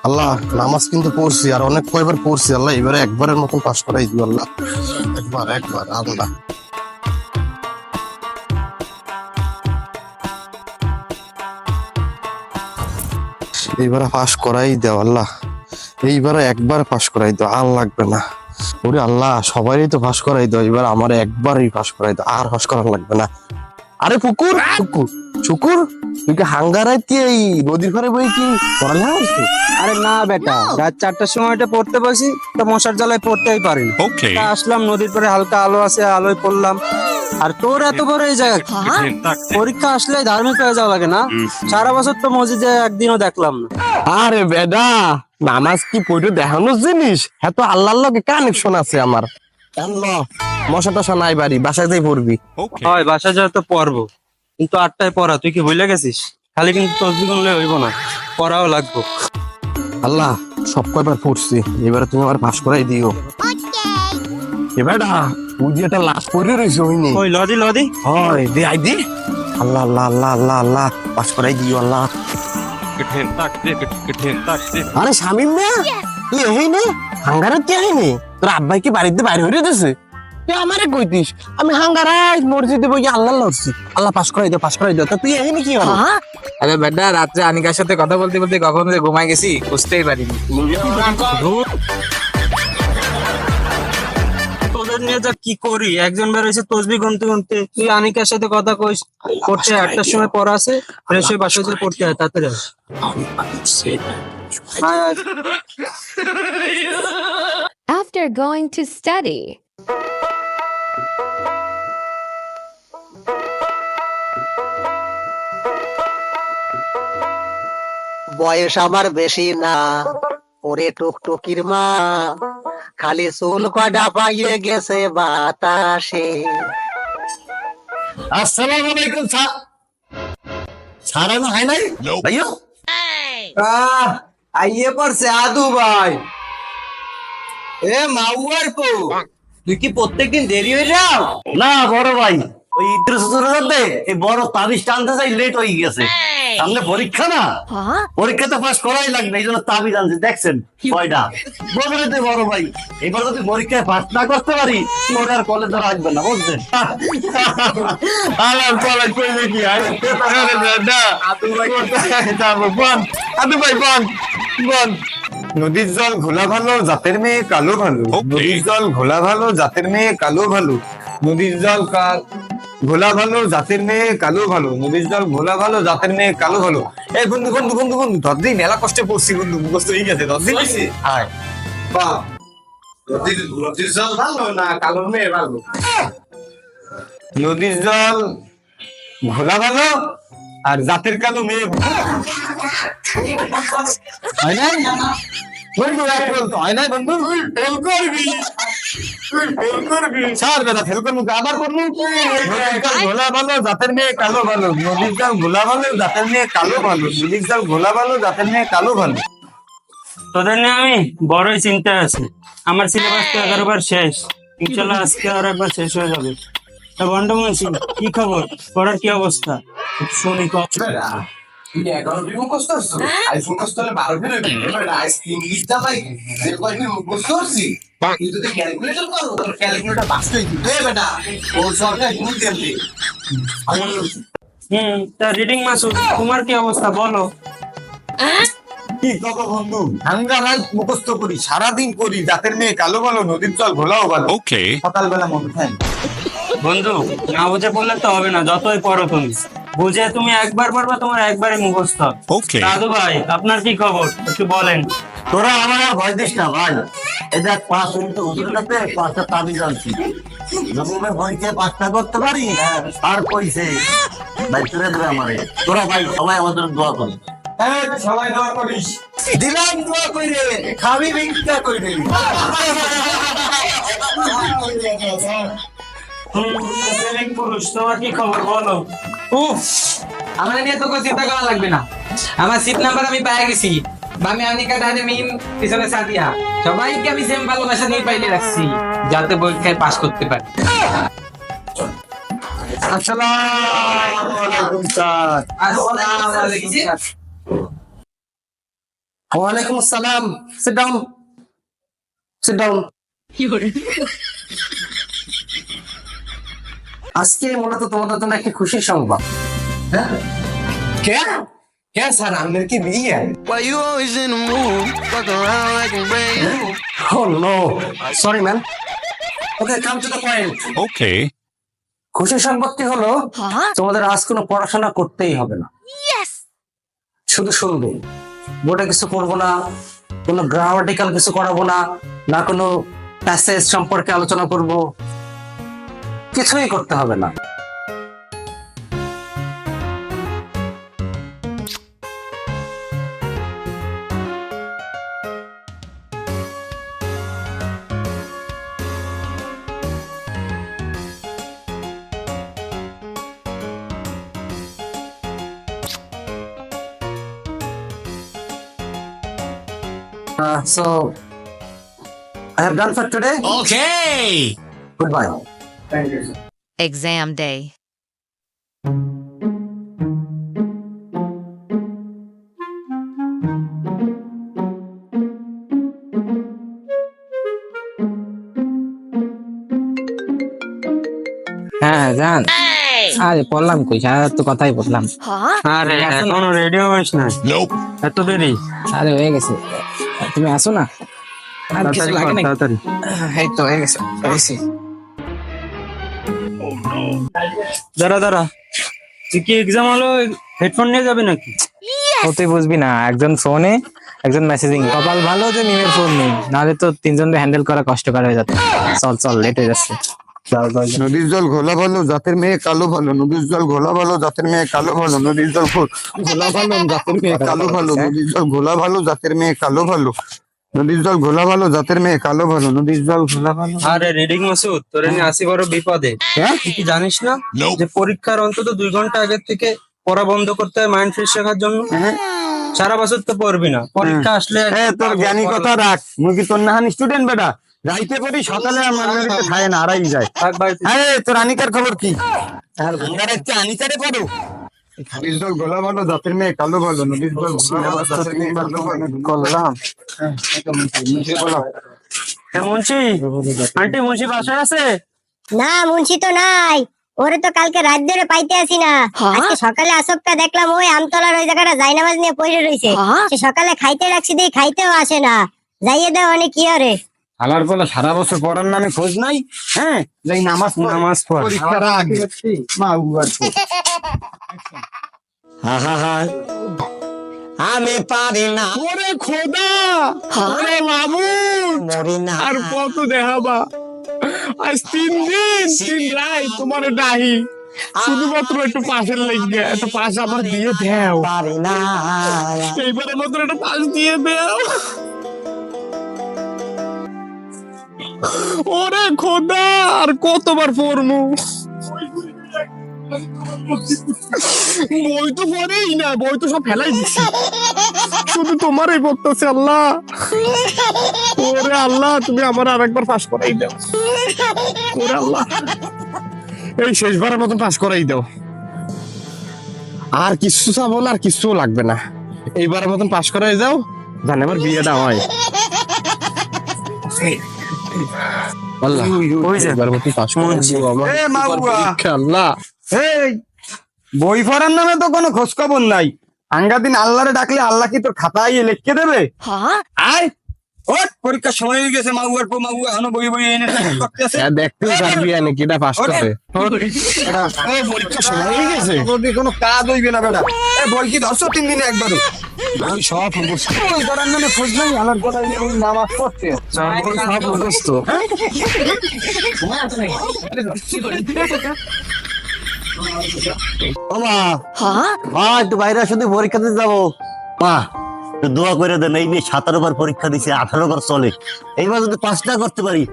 আল্লাহ নামাজ কিন্তু পড়ছি আর অনেক কয়বার পড়ছি আল্লাহ এবারে একবারের মতন পাশ করাই দিও আল্লাহ একবার আল্লাহ এইবারে পাশ করাই দাও আল্লাহ এইবারে একবার পাশ করাই দাও আর লাগবে না ওরে আল্লাহ সবারই তো পাশ করাই দাও এবার আমার একবারই পাশ করাই দাও আর পাশ করা লাগবে না আরে পুকুর শুকুর শুকুর তুই কি হাঙ্গারাইতে এই নদীর ঘরে বই কি পড়ালেখা হচ্ছে? আরে না বেটা, রাত 4টার সময়টা পড়তে বসি তো মশার জ্বালায় পড়তেই পারি না। তা আসলাম নদীর পরে, হালকা আলো আছে, আলোয় পড়লাম। আর তোর এত বড় এই জায়গা, পরীক্ষা আসলে ধার্মিক হয়ে যাওয়া লাগে না? সারা বছর তো মসজিদে একদিনও দেখলাম না। আরে বেডা নামাজ কি পড়ে দেখানোর জিনিস? হ্যাঁ তো আল্লাহর লগে কানেকশন আছে আমার। আল্লাহ মশা টশা নাই বাড়ি, বাসায় যাই পড়বি। হয় বাসা যায় তো পড়বো, কিন্তু 8টায় পড়া তুই কি ভুলে গেছিস? খালি কিন্তু তসবিহ গুনলে হইব না, পড়াও লাগবো। আল্লাহ সব কয়বার পড়ছি, এবারে তুমি আমার পাস করাই দিও। এবারটা তুই যে একটা লাশ পড়ে রয়েছে হইনি, ওই লদি লদি হয় দে I the. Allah Allah Allah Allah Allah pass করাই দিও আল্লাহ। আরে শামিম না তুই এই নে হাঙ্গারাত কে আইনি? তোর আব্বাই কি বাড়িতে বাইরে হইরে দিছে? তুই আমারে কইতিস আমি হাঙ্গারাই মসজিদে বই আল্লাহ লড়ছি, আল্লাহ পাস করাই দাও পাস করাই দাও। তো তুই এই কি হলো? আরে বেটা রাত্রে আনিকার সাথে কথা বলতে বলতে কখন যে ঘুমাই গেছি বুঝতেই পারিনি। তোদের নিয়ে যা কি করি, একজন বের হয়েছে তসবিহ গুনতে গুনতে, তুই আনিকার সাথে কথা কইস। পড়তে 8টার সময় পড়া আছে, ফ্রেশ হয়ে বাসায় যেয়ে পড়তে হয়, তাড়াতাড়ি আয়। আয়, আয়। After going to study. বয়স আমার বেশি না, ওরে টুকটুকির মা, খালি চুল কয়টা পাইয়ে গেছে বাতাসে। আসসালামু আলাইকুম স্যার। স্যার আমি হয় নাই ভাইয়া? আইয়ে পড়ছে আদু ভাই। এ মাউয়ার কো তুই কি প্রত্যেকদিন দেরি হয়ে যাও? না বড় ভাই, ওই ঈদের ছুটিতে এই বড় তাবিজ টানতে যাই লেট হয়ে গেছে। সামনে পরীক্ষা না, পরীক্ষাতে পাস করাই লাগবে, এই জন্য তাবিজ আনছি। দেখছেন কয়টা বদলেতে বড় ভাই, এবার যদি পরীক্ষায় পাস না করতে পারি তোর আর কলেজ আর আসবে না, বুঝছেন? আমার কলেজ কইলে কি হয়? আদু ভাই বন বন। নদীর জল ঘোলা ভালো জাতের মেয়ে কালো ভালো, নদীর জল ঘোলা ভালো জাতের মেয়ে কালো ভালো, নদীর জল ঘোলা ভালো জাতের মেয়ে কালো ভালো, নদীর জল ঘোলা ভালো জাতের মেয়ে কালো ভালো। এই বন্ধু বন্ধু বন্ধু বন্ধু ধরদিন মেলা কষ্টে পড়ছি বন্ধু, মুখস্থ হয়ে গেছে ধরদিন। হ্যাঁ নদীর জল ভালো না কালো মেয়ে ভালো? নদীর জল ঘোলা ভালো আর জাতের কালো মেয়ে হয় না বন্ধু? এক বলতো হয় না বন্ধু? ফেল করবি, ফেল করবি স্যার বেটা, ফেল করবো আবার করবো। নদীর জল ঘোলা ভালো জাতের মেয়ে কালো ভালো, নদীর জল ঘোলা ভালো জাতের মেয়ে কালো ভালো, নদীর জল ঘোলা ভালো জাতের মেয়ে কালো ভালো। তোদের নিয়ে আমি বড়ই চিন্তা আছি। আমার সিলেবাস তো 11 বার শেষ, ইনশাল্লাহ আজকে আর একবার শেষ হয়ে যাবে। তা বন্ডমনসি কি খবর, পড়ার কি অবস্থা শুনি কম? তা রিডিং মাসুদ তোমার কি অবস্থা বলো? কি কব বন্ধু, হাঙ্গা রাত মুখস্থ করি, সারাদিন করি, জাতের মেয়ে কালো ভালো, নদীর জল ঘোলাও ভালো। সকালবেলা মনে হয় বন্ধু না বুঝে পড়লে তো হবে না, যতই পড়ো তুমি বুঝে তুমি একবার পড়বা, তোমার একবারে মুখস্থ। দাদু ভাই আপনার কি খবর একটু বলেন। তোরা আমার আর ভয় দিস না ভাই, এই দেখ পাঁচ মিনিট হুজুরের কাছে 5টা তাবিজ আনছি, যদি আমি ভয়কে পাঁচটা করতে পারি আর কইছে ভাই তুলে দেবে আমারে। তোরা ভাই সবাই আমাদের দোয়া করি। সবাই দোয়া করিস, দিলাম দোয়া কইরে খাবি ভিক্ষা কইরে। পুরুষ তোমার কি খবর বলো? আমার নিয়ে তো কোনো চিন্তা করা লাগবে না, আমার সিট নাম্বার আমি পেয়ে গেছি। বামে আনিকা, ডানে মিম, পিছনে সাদিয়া, সবাইকে আমি সেম ভালোবাসা নিয়ে পাইলে রাখছি যাতে পরীক্ষায় পাস করতে পারে। আসসালামু আলাইকুম স্যার। ওয়ালাইকুম আসসালাম। Sit down, sit down. আজকে মূলত তোমাদের জন্য একটি খুশির সংবাদ। হ্যাঁ, क्या क्या सर आमिर की बीवी है? oh no, sorry man. Okay, come to the point. Okay. খুশির সংবাদটি হলো তোমাদের আজ কোনো পড়াশোনা করতেই হবে না। শুধু শুনবে, বোর্ডে কিছু করবো না, কোনো গ্রামাটিক্যাল কিছু করাবো না, না কোনো প্যাসেজ সম্পর্কে আলোচনা করব, কিছুই করতে হবে না। So I have done for today. Okay. Goodbye. Exam day. হ্যাঁ জান, আরে পড়লাম কই, সারা রাত তো কথাই বললাম। আরে এখনো রেডিও হইস না, Nope. এত দেরি? আরে হয়ে গেছে, তুমি আসো না। আর কিছু লাগে না, তাড়াতাড়ি। এই তো হয়ে গেছে, হয়েছে। দাঁড়া দাঁড়া, তুই কি এক্সাম হলো হেডফোন নিয়ে যাবে নাকি? ও তুই বুঝবি না, একজন ফোনে একজন মেসেজিং। কপাল ভালো যে মিমের ফোন নেই, নাহলে তো তিনজনকে হ্যান্ডেল করা কষ্টকর হয়ে যেত। চল চল, লেট হয়ে যাচ্ছে। নদীর জল ঘোলা ভালো, জাতের মেয়ে কালো ভালো। নদীর জল ঘোলা ভালো, জাতের মেয়ে কালো ভালো। নদীর জল ঘোলা ভালো, জাতের মেয়ে কালো ভালো। নদীর জল ঘোলা ভালো, জাতের মেয়ে কালো ভালো। নদীর জল ঘোলা ভালো, জাতের মেয়ে কালো ভালো। নদীর জল ঘোলা ভালো। আরে রিডিং মাসুদ, তোরে নিয়ে আসি বড় বিপদে। হ্যাঁ? তুই কি জানিস না Nope. যে পরীক্ষার অন্তত 2 ঘন্টা আগে থেকে পড়া বন্ধ করতে হয় মাইন্ড ফ্রেশ রাখার জন্য? সারা বছর তো পড়বি না, পরীক্ষা আসলে তোর জ্ঞানী কথা রাখ। মুই কি তোর নাহানি স্টুডেন্ট বেটা? রাইতে পড়ি, সকালে আমার বাড়িতে খায় না, আড়াই যায়। থাক ভাই, আরে তোর আনিকার খবর কি? আর ভান্ডারের চেয়ে আনিকারে পড়ো। নদীর জল ঘোলা ভালো, জাতের মেয়ে কালো ভালো। নদীর জল ঘোলা ভালো, জাতের মেয়ে কালো ভালো। করলাম। মুন্সি, আন্টি মুন্সি বাসায় আছে? না মুন্সি তো নাই, ওরে তো কালকে রাত ধরে পাইতে আসি না। আজকে সকালে আসবটা দেখলাম ওই আমতলার ওই জায়গাটা জায়নামাজ নিয়ে পড়ে রইছে। সে সকালে খাইতে রাখছি দিয়ে খাইতেও আসে না। যাইয়ে দাও অনেক কি আরে। আলার বলে সারা বছর পড়ার নামে খোঁজ নাই। হ্যাঁ, যাই নামাজ পড়। পরীক্ষার আগে মা উবার আমি পারি না ওরে খোদা, ওরে মামুন, মরি না আর কত দেখাবা? আজ 3 দিন 3 রাত তোমার ডাহি, শুধুমাত্র একটু পাশের লেগে একটু পাশ আমার দিয়ে দেও। পারি না এইবারের মতো একটা পাশ দিয়ে দেও। ওরে খোদা, আর কতবার পড়মু? বই তো পড়েই না, বই তো সব ফেলাই দিছি, শুধু তোমারই পড়তেছে। আল্লাহ, ওরে আল্লাহ, তুমি আমার আরেকবার পাস করাই দাও। ওরে আল্লাহ, এই শেষবারের মতন পাস করাই দাও। আর কিছু চাবো না, আর কিছু লাগবে না, এইবারের মতন পাস করাই যাও, জানে আমার বিয়েটা হয়। আল্লাহ, এইবারের মতন পাস করাই দাও আমার। আল্লাহ, এই বই পড়ার নামে তো কোনো খোঁজ খবর নাই। আঙ্গা দিন আল্লাহরে ডাকলে আল্লাহ কি তোর খাতায় লিখে দেবে? আয় ওঠ, পরীক্ষার সময় হয়ে গেছে। মাগুয়ার পর মাগু এখনো বই বই এনে করতেছে। দেখতেই পারবি না কিটা পাস করবে। পরীক্ষার সময় হয়ে গেছে, কোনো কাজ হইবে না বেটা। বই কি ধরছো 3 দিনে একবারও? আমি সব বই পড়ার নামে খোঁজ নাই, আল্লাহর কথা নামাজ পড়তে সব মুখস্থ। একটু বাইরে শুধু পরীক্ষা দিতে যাবো। মা একটু দোয়া করে দেন, এই নিয়ে 17 বার পরীক্ষা দিছে, 18 বার চলে। এইবার যদি 5টা করতে পারি,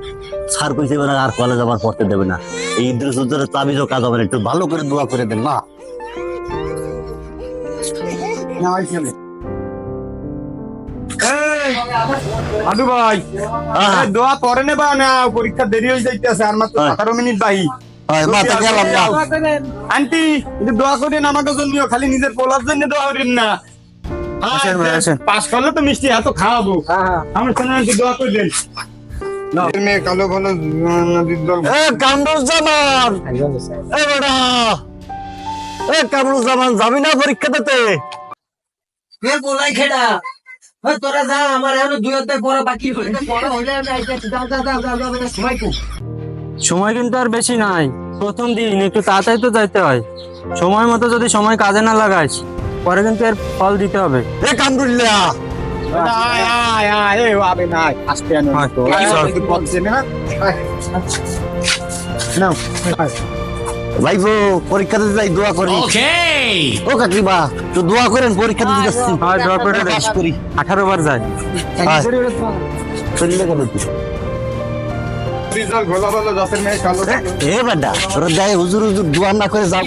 স্যার কইছে এবার আর কলেজ আবার পড়তে দেবে না। এই ইন্দ্রসূত্রের তাবিজও কাজ হবে না, একটু ভালো করে দোয়া করে দেন মা। আদু ভাই, দোয়া পরে নেবা না, পরীক্ষা দেরি হয়ে যাইতেছে, আর মাত্র 18 মিনিট বাকি। মা তা গেলাম না আন্টি একটু দোয়া করেন আমাকে জন্য, খালি নিজের পোলার জন্য দোয়া করেন না। আসেন ভাই, আসেন। পাস করলে তো মিষ্টি এত খাওয়াবো। আমার জন্য আন্টি দোয়া করে দেন। মেয়ে কালো ভালো নদীর জল কামরুজ্জামান এ বেটা কামরুজ্জামান যাবি না পরীক্ষা দিতে? বলাই খেডা তোরা যা, আমার এখনো 2 অধ্যায় পড়া বাকি পড়া হইলে আমি আইতাছি। যাও সময় খুব সময় কিন্তু আর বেশি নাই, প্রথম দিন একটু তাড়াতাড়ি তো যাইতে হয়। সময় মতো যদি সময় কাজে না লাগাইস পরে কিন্তু এর ফল দিতে হবে। এ কামরুল্লাহ ভাইবো পরীক্ষা দিতে যাই, দোয়া করি। ও কাকিবা তো দোয়া করেন, পরীক্ষা দিতে যাচ্ছি। হয়, দোয়া করে দেন। পাস করি। 18 বার যায়। চললে কেন তুই? নদীর জল ঘোলা ভালো জাতের মেয়ে কালো ভালো। এ বেটা তোরা যাই হুজুর হুজুর দোয়া না করে যাও।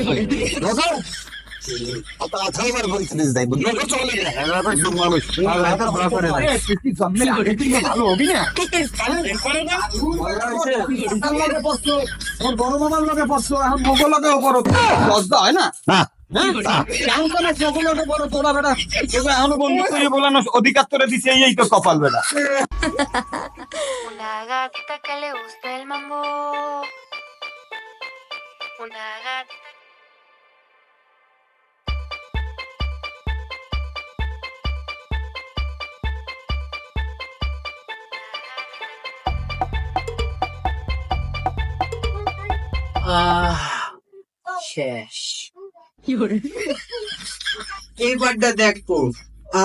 অধিকার করে দিছে, এই তো কপাল বেটা। Una gatita que le gusta el mambo. Una gatita. শেষ। এইবারটা দেখো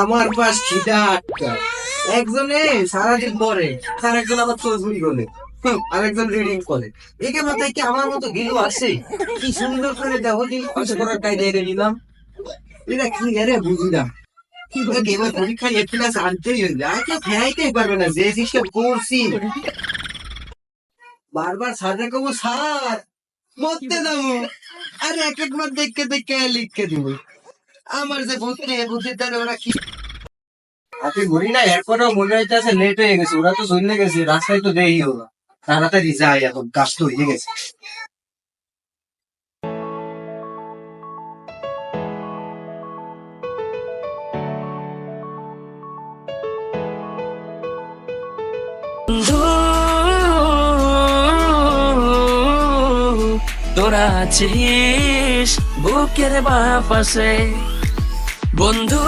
আমার পাশ খিদা আটকা, একজনে সারাদিন পরে আর একজন আবার চৌধুরী করে, আরেকজন রিডিং করে। একে মাথায় কি আমার মতো গিলু আছে? কি সুন্দর করে দেখো দিন খরচ করার কায়দা এনে নিলাম। এটা কি রে বুঝি না। এবার পরীক্ষা এক ক্লাস আনতেই হইবে, আর কেউ ফেরাইতেই পারবে না যে সিস্টেম করছি। বারবার সাজা কমো সার মরতে যাবো, আর এক একবার দেখতে দেখতে লিখকে দিব। আমার যে বুদ্ধি তাহলে ওরা কি আপনি ঘুরি না, এরপরেও মনে হইতেছে লেট হয়ে গেছে। ওরা তো চলে গেছে, রাস্তায় তো দেই ওরা তাড়াতাড়ি যায়, এখন কাজ তো হয়ে গেছে। তোরা আছিস বুকের বাপাশে বন্ধু।